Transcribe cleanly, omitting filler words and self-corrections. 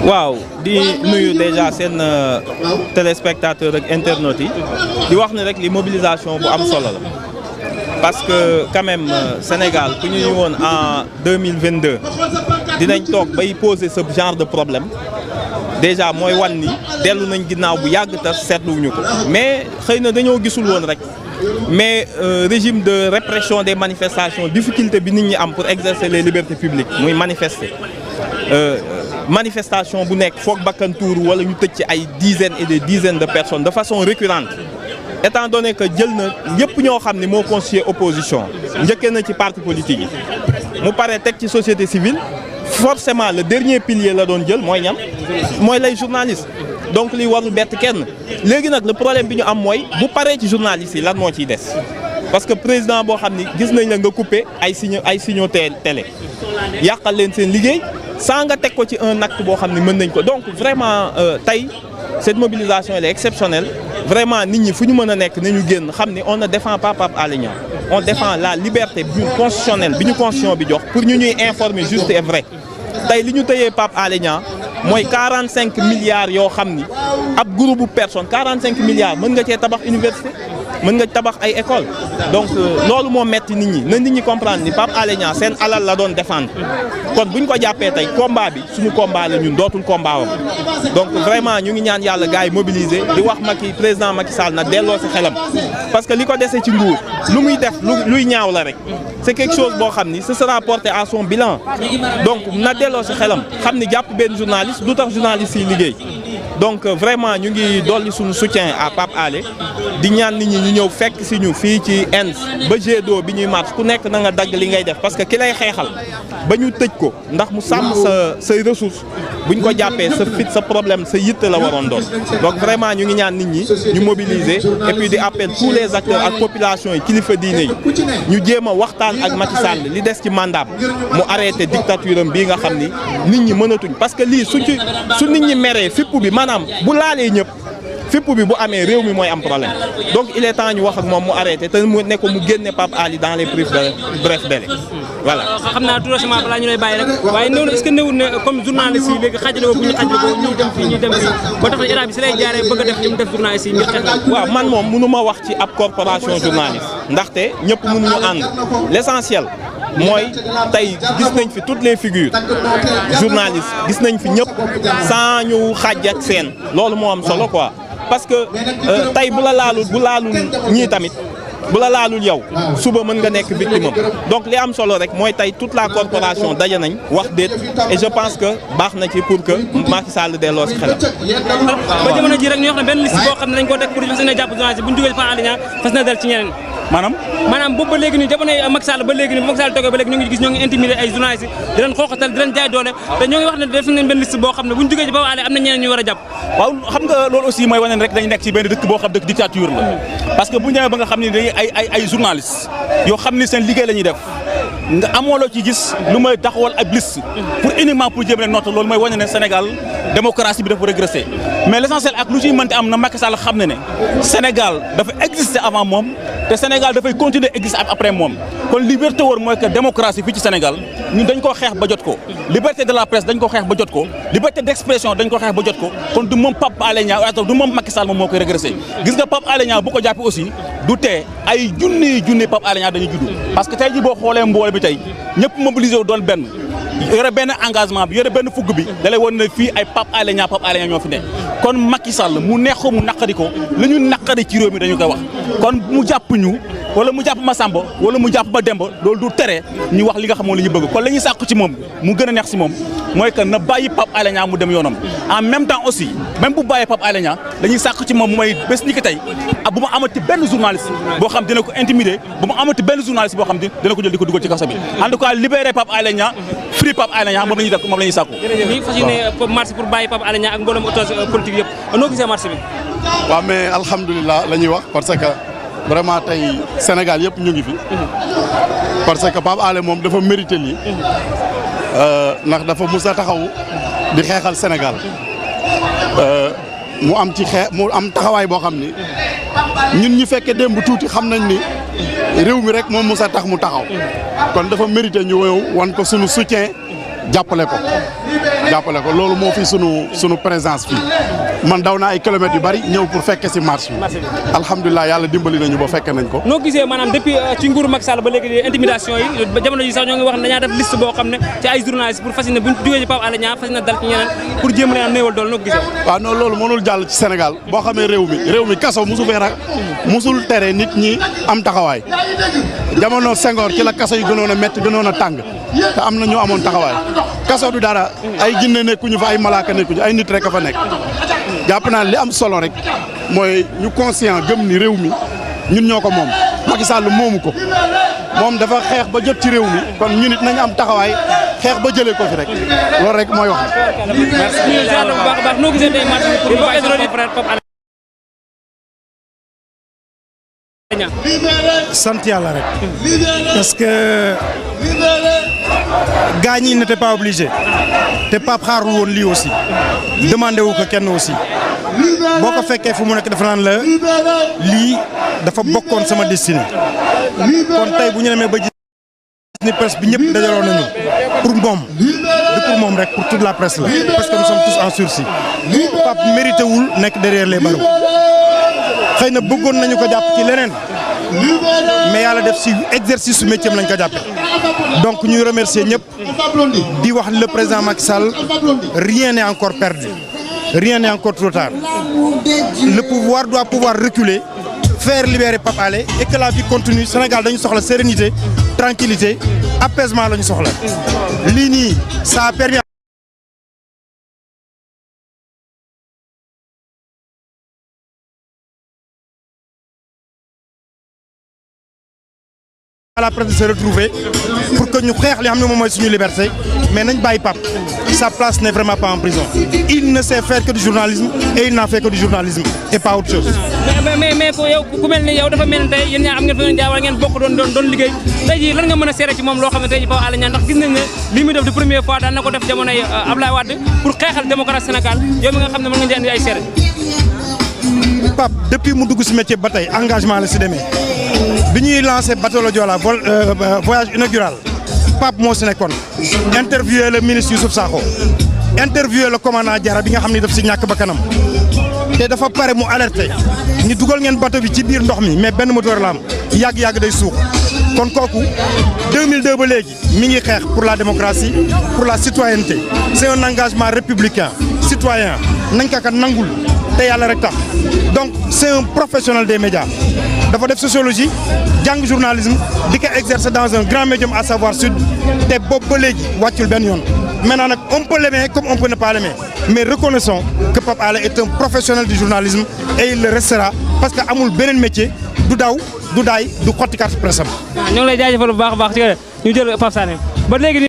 waaw di nuyu déjà seen téléspectateurs ak internautes yi di wax ne rek li mobilisation bu am solo la parce que quand même Sénégal ku ñu woon en 2022 dinañ toog bay poser ce genre de problème déjà mooy wan ni dellu nañ ginnaaw bu yàgg te seetluwuñu ko mais xëy na dañoo gisul woon rek mais régime de répression des manifestations difficulté bi nit ñi am pour exercer les libertés publiques muy manifester manifestation bu nekk foog bakkan tuur wala ñu tëj ci ay dizaines et des dizaines de personnes de façon récurrente étant donné que jël na ñëpp ñoo xam ne moo constitué opposition njëkkee na ci parti politique yi mu pare teg ci société civile forcément le dernier pilier la doon jël mooy ñam mooy lay journaliste donc li warul bett kenn léegi nag le problème bi ñu am mooy bu paree ci journaliste yi lan moo ciy des parce que président boo xam ni gis nañ la nga coupé ay signaux télé yàqal leen seen liggéey sans nga teg ko ci un acte boo xam ne mën nañ ko donc vraiment tey cette mobilisation elle est exceptionnelle vraiment nit ñi fu ñu mën a nekk nañu génn xam ni on ne défend pas Pape Alé Niang on défend la liberté constitutionnelle bi ñu constitution bi jox pour ñu ñuy informer juste et vrai tey li ñu tëyee Pape Alé Niang mooy 45 milliards yoo xam ni ab groupe bu personne 45 milliards mën nga cee tabax université mën nga tabax ay école donc loolu moo metti nit ñi na nit ñi comprendre ni Pape Alé Niang seen alal la doon défendre kon bu ñu ko jàppee tey combat bi suñu combat la ñun dootul combat wam donc vraiment ñu ngi ñaan yàlla gars yi mobiliser di wax Macky président Macky Sall na delloo si xelam parce que li ko dese ci nguur lu muy def luy ñaaw la rek c'est quelque chose boo xam ni ce sera porté à son bilan donc na delloo si xelam xam ni jàpp benn journaliste du tax journaliste yi liggéey donc vraiment ñu ngi dolli suñu soutien à Pape Alé di ñaan nit ñi ñu ñëw fekk si ñu fii ci ENS ba G2 bi ñuy marche ku nekk na nga dagg li ngay def parce que ki lay xeexal ba ñu tëj ko ndax mu sàmm say ressources bu ñu ko jàppee sa fit sa problème sa yitte la waroon doon donc vraiment ñu ngi ñaan nit ñi ñu mobiliser et puis di appel tous les acteurs ak population yi kilifa diine yi ñu jéem a waxtaan ak Macky Sall li des ci mandat mu arrêté dictature am bii nga xam ni nit ñi mënatuñ parce que lii su nit ñi meree fipp bi maanaam bu laalee ñëpp fipp bi bu amee réew mi mooy am problème donc il est temps ñu wax ak moom mu arrêté te mu ne ko mu génne Pape Alé dans les plus brefs délais voilà. xam naa tout récemment balaa ñu lay bàyyi rek waaye néew na est-ce que néewul ne comme journaliste yi léegi xaajale ko bu ñu xaajale ko ñuy dem fii ñuy dem fii ba tax na état bi si lay jaaree bëgg a def li mu def journaliste yi ngir xeex. waaw man moom mënu ma wax ci ab corporation journaliste ndaxte ñëpp mënuñu ànd l'essentiel mooy tey gis nañ fi toutes les figures journalistes gis nañ fi ñëpp sans ñu xaaj ak seen loolu moo am solo quoi parce que tey bu laalul ñii tamit bu la laalul yow suba mën nga nekk victime am donc li am solo rek mooy tey toute la corporation daje nañ wax déet et je pense que baax na ci pour que Macky Sall delloo si xelam. ba jamono ji rek ñu wax ne benn liste boo xam ne dañ ko teg pour fas yéene jàpp journaliste bu ñu jógee Pape Alé Niang fas na dal ci ñeneen. maanaam boobu ba léegi nii jamono Macky Sall ba léegi nii bu Macky Sall toogee ba léegi ñu ngi gis ñoo ngi intimider ay journalistes di leen xooxatal di leen jaay doole te ñoo ngi wax ne def nañ benn liste boo xam ne bu ñu jógee ci Pape Alé am na ñeneen ñu war a jàpp. waaw xam nga loolu aussi mooy wane rek dañu nekk ci benn dëkk boo xam dëkk dictature la parce que bu ñu demee ba nga xam ne dañuy ay journalistes yoo xam ni seen liggéey la ñuy def nga amoo loo ci gis lu may taxawal ab liste pour uniquement pour jéem leen noter loolu mooy wane ne Sénégal démocratie bi dafa régressé mais l'essentiel ak lu ciy mënti am na Macky Sall xam ne Sénégal dafa exister avant moom te Sénégal dafay continuer exister après moom kon liberté wóor mooy que démocratie fii ci Sénégal ñun dañ ko xeex ba jot ko liberté de la presse dañ ko xeex ba jot ko liberté d'expression dañ ko xeex ba jot ko kon du moom Pape Alé Niang du moom Macky Sall moom moo koy régressé gis nga Pape Alé Niang bu ko jàppee aussi du tee ay junni Pape Alé Niang dañuy juddu parce que tey jii boo xoolee mboole bi tey ñëpp mobilisé wu doon benn yore benn engagement bi yore benn fugg bi da lay wan ne fii ay Pape Alé Niang ñoo fi ne kon Macky Sall mu neex ko mu naqari ko la ñu naqari ci réew mi dañu koy wax kon mu jàpp ñu wala mu jàpp ma Samba wala mu jàpp ma Demba loolu du tere ñu wax li nga xam moom la ñu bëgg kon la ñuy sàkku ci moom mu gën a neex si moom mooy que na bàyyi Pape Alé Niang mu dem yoonam en même temps aussi même bu bàyyee Pape Alé Niang dañuy sàkku ci moom mooy bés ni ki tey bu ma amati benn journaliste boo xam dina ko intimider bu ma amati benn journaliste boo xam dina ko jël di ko dugal ci kaso bi en tout cas libérer Pape Alé Niang free Pape Alé Niang moom la ñuy def moom la ñuy sàkku. jërëjëf fas yéene marche pour bàyyi Pape Alé Niang ak mboolem autorité politique yëpp noo gisee marche bi. waaw mais alhamdulilah la ñuy wax parce que vraiment tey Sénégal yëpp ñu ngi fi. parce que Pape Alé moom dafa mérité lii. ndax dafa mus a taxaw di xeexal Sénégal. mu am taxawaay boo xam ni ñun ñi fekkee démb tuuti xam nañ ni réew mi rek moom mus a tax mu taxaw. kon dafa mérité ñu woyow wan ko sunu soutien jàppale ko loolu moo fi sunu présence fii man daw naa ay kilomètres yu bari ñëw pour fekke si marche bi alhamdulilah yàlla dimbali nañu ba fekke nañ ko. noo gisee maanaam depuis ci nguuru Macky Sall ba léegi intimidation yi ba jamono ji sax ñoo ngi wax ne dañaa def liste boo xam ne ci ay journalistes pour fas yéene bu ñu jógee ci Pape Alé Niang fas yéene dal ci ñeneen pour jéem leen a néewal doole noo ko gisee. waaw non loolu mënul jàll ci Sénégal boo xamee réew mi kaso musul tere nit ñi am taxawaay jamono Senghor ci la kaso yi gënoon a métti gënoon a tàng te am na ñu amoon taxawaay kaso du dara ay jinne nekkuñu fa ay malaaka nekkuñu ay nit rek a fa nekk jàpp naa li am solo rek mooy ñu conscient gëm ni réew mi ñun ñoo ko moom Macky Sall moomu ko moom dafa xeex ba jot ci réew mi kon ñu nit nañu am taxawaay xeex ba jëlee ko fi rek loolu rek mooy wax. sant yàlla rek parce que gars ñi n'étaient pas obligés te Pape xaarul woon lii aussi demandé wu ko kenn aussi boo ko fekkee fu mu nekk dafa naan la lii dafa bokkoon sama destinée kon tey bu ñu demee ba gis ni presse bi ñëpp dajaloo nañu pour moom du pour moom rek pour toute la presse la parce que nous sommes tous en sursis Pape mérité wul nekk derrière les barreaux xëy na bëggoon nañu ko jàpp ci leneen mais yàlla def si exercice su métier lañ ko jàppe donc ñuy remercier ñëpp di wax le président Macky Sall rien n'est encore perdu rien n'est encore trop tard le pouvoir doit pouvoir reculer faire libérer Pape Alé et que la vie continue Sénégal dañu soxla sérénité tranquillité apaisement la ñu soxla lii nii ça a permis à la presse de se retrouver pour que ñu xeex li xam ne moom mooy suñu liberté mais nañ bàyyi Pape sa place n'est vraiment pas en prison il ne sait faire que du journalisme et il n'a fait que du journalisme et pas autre chose. mais ku mel ni yow dafa mel ni tey yéen ñaar am ngeen fa ngeen jaawal ngeen bokk doon liggéey tey jii lan nga mën a seere ci moom loo xam ne tey jii Pape Alé Niang ndax gis nañ ne li muy def de première fois daan na ko def jamonoy Abdoulaye Wade pour xeexal démocratie Sénégal yow mi nga xam ne mën nga andi ay seere. Pape depuis mu dugg si métier ba tey engagement la si demee bi ñuy lancé bateau le Joola voyage inaugural Pape moo si nekkoon interviewé le ministre Youssouf Sakho interviewé le commandant Diarra bi nga xam ni daf si ñàkk ba kanam te dafa pare mu alerté ñu dugal ngeen bateau bi ci biir ndox mi mais benn moteur la am yàgg-yàgg day suux kon kooku 2002 ba léegi mi ngi xeex pour la démocratie pour la citoyenneté c'est un engagement républicain citoyen nañ ko nangul te yàlla rek tax donc c'est un professionnel des médias dafa def sociologie jàng journalisme di ko exercer dans un grand médium à savoir Sud te boobu ba léegi wàccul benn yoon maintenant nag on peut l'aimer comme on peut ne pas l'aimer mais reconnaissons que Pape Alé est un professionnel du journalisme et il le restera parce que amul beneen métier du daw du daay du xotti carte presse am. ñoo ngi lay jaajëfal bu baax a baax ci ñu jël Pape Sané ba léegi